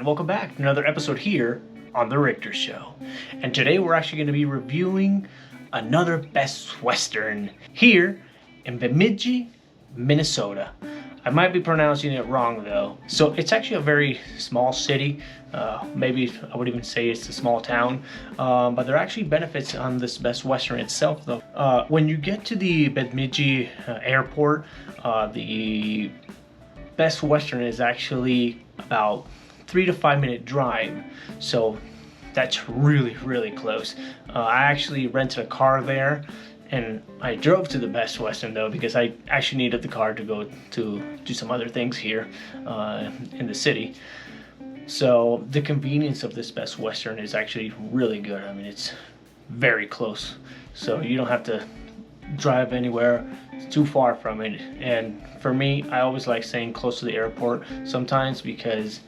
and welcome back to another episode here on The Richter Show. And today we're actually going to be reviewing another Best Western here in Bemidji, Minnesota. I might be pronouncing it wrong though. So it's actually a very small city. Maybe I would even say it's a small town. But there are actually benefits on this Best Western itself though. When you get to the Bedmidji airport, the Best Western is actually about 3 to 5 minute drive, so that's really close. I actually rented a car there, and I drove to the Best Western though because I actually needed the car to go to do some other things here in the city. So the convenience of this Best Western is actually really good. I mean, it's very close, so you don't have to drive anywhere too far from it. And for me, I always like staying close to the airport sometimes because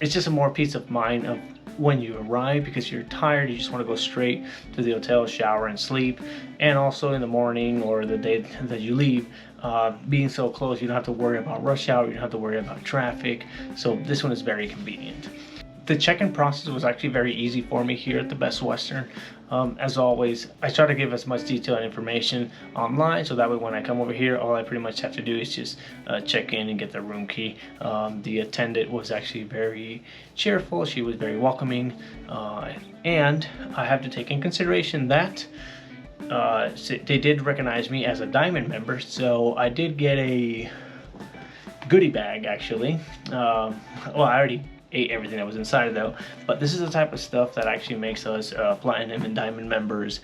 it's just a more peace of mind of when you arrive, because you're tired, you just want to go straight to the hotel, shower and sleep. And also in the morning or the day that you leave, being so close, you don't have to worry about rush hour, you don't have to worry about traffic. So this one is very convenient. The check-in process was actually very easy for me here at the Best Western. As always, I try to give as much detailed information online, so that way when I come over here, all I pretty much have to do is just check in and get the room key. The attendant was actually very cheerful, she was very welcoming, and I have to take in consideration that they did recognize me as a Diamond member, so I did get a goodie bag actually. Well, I already ate everything that was inside though, but this is the type of stuff that actually makes us platinum and diamond members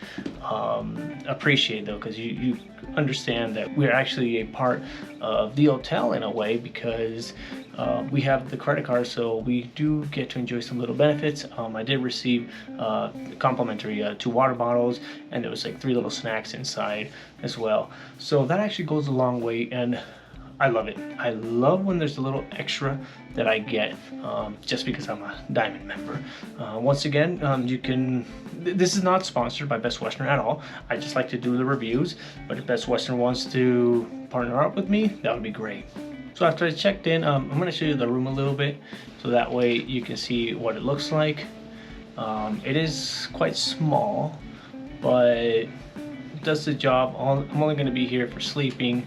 appreciate though, because you understand that we're actually a part of the hotel in a way, because we have the credit card, so we do get to enjoy some little benefits. I did receive complimentary 2 water bottles, and there was like 3 little snacks inside as well, so that actually goes a long way, and I love it. I love when there's a little extra that I get just because I'm a Diamond member. Once again, you can. This is not sponsored by Best Western at all. I just like to do the reviews. But if Best Western wants to partner up with me, that would be great. So after I checked in, I'm going to show you the room a little bit, so that way you can see what it looks like. It is quite small, but it does the job. I'm only going to be here for sleeping,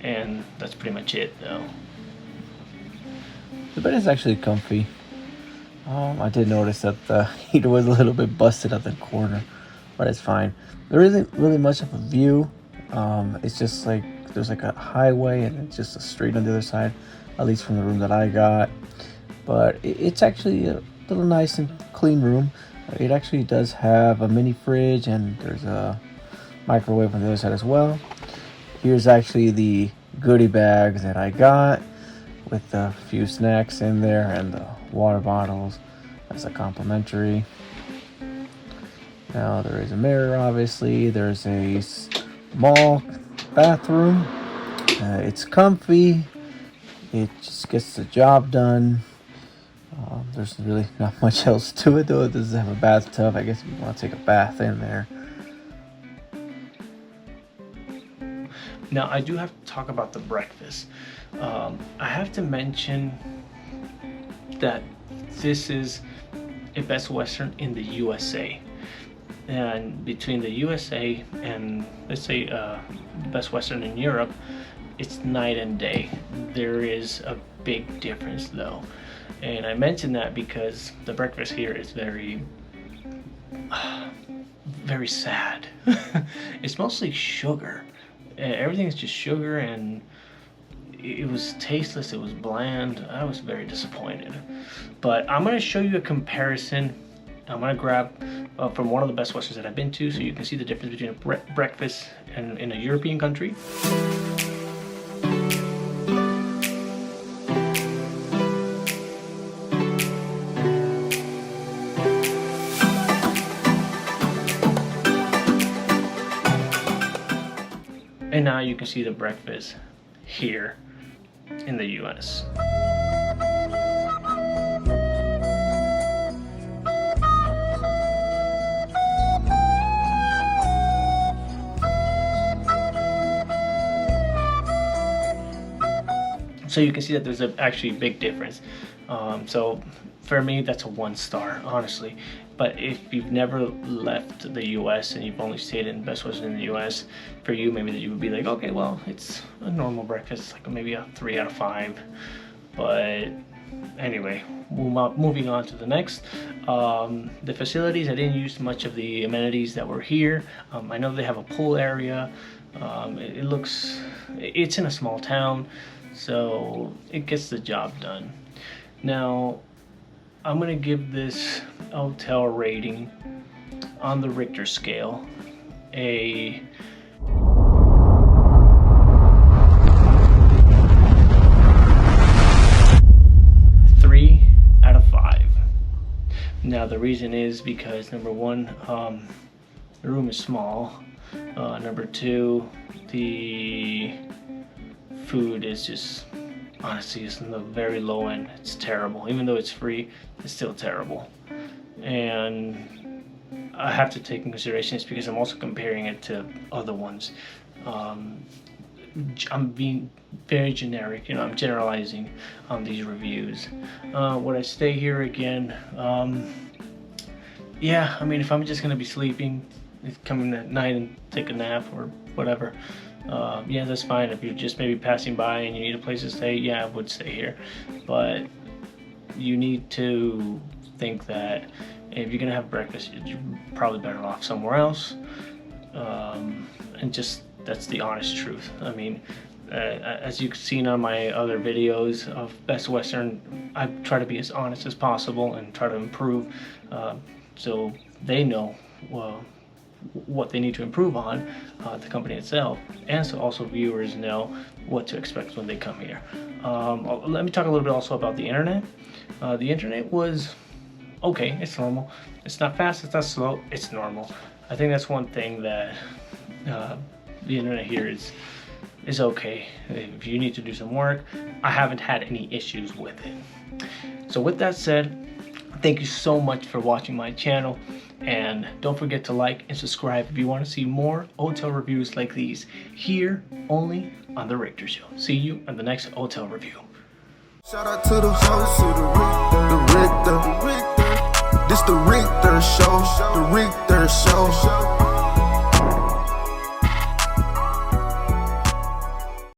and that's pretty much it though. The bed is actually comfy. I did notice that the heater was a little bit busted at the corner, but it's fine. There isn't really much of a view. It's just like there's like a highway and it's just a street on the other side, at least from the room that I got. But it's actually a little nice and clean room. It actually does have a mini fridge, and there's a microwave on the other side as well. Here's actually the goodie bag that I got with a few snacks in there and the water bottles as a complimentary. Now there is a mirror, obviously. There's a small bathroom. It's comfy. It just gets the job done. There's really not much else to it though. It does have a bathtub. I guess if you want to take a bath in there. Now, I do have to talk about the breakfast. I have to mention that this is a Best Western in the USA. And between the USA and, let's say, Best Western in Europe, it's night and day. There is a big difference though. And I mention that because the breakfast here is very sad. It's mostly sugar. Everything's just sugar, and it was tasteless, it was bland. I was very disappointed. But I'm going to show you a comparison. I'm going to grab from one of the Best Westerns that I've been to, so you can see the difference between a breakfast and in a European country. And now you can see the breakfast here in the US. So you can see that there's actually a big difference. So for me, that's a 1 star, honestly. But if you've never left the U.S. and you've only stayed in Best Western in the U.S., for you, maybe that you would be like, okay, well, it's a normal breakfast, like maybe a 3 out of 5. But anyway, moving on to the next. The facilities, I didn't use much of the amenities that were here. I know they have a pool area. It's in a small town, so it gets the job done. Now, I'm gonna give this hotel rating on the Richter scale a 3 out of 5. Now, the reason is because number 1, the room is small. Number 2, the food is just, honestly, it's in the very low end. It's terrible. Even though it's free, it's still terrible. And I have to take in consideration this because I'm also comparing it to other ones. I'm being very generic, I'm generalizing on these reviews. Would I stay here again? Yeah, I mean, if I'm just gonna be sleeping, come in at night and take a nap or whatever, yeah, that's fine. If you're just maybe passing by and you need a place to stay, yeah, I would stay here. But you need to think that if you're gonna have breakfast, you're probably better off somewhere else. And just, that's the honest truth. I mean, as you've seen on my other videos of Best Western, I try to be as honest as possible and try to improve, so they know what they need to improve on, the company itself, and so also viewers know what to expect when they come here. Let me talk a little bit also about the internet. The internet was okay. It's normal. It's not fast, it's not slow, it's normal. I think that's one thing that the internet here is okay. If you need to do some work, I haven't had any issues with it. So with that said, thank you so much for watching my channel, and don't forget to like and subscribe if you want to see more hotel reviews like these here only on The Richter Show. See you on the next hotel review. Shout out to the host of the Richter. This the Richter Show. The Richter Show.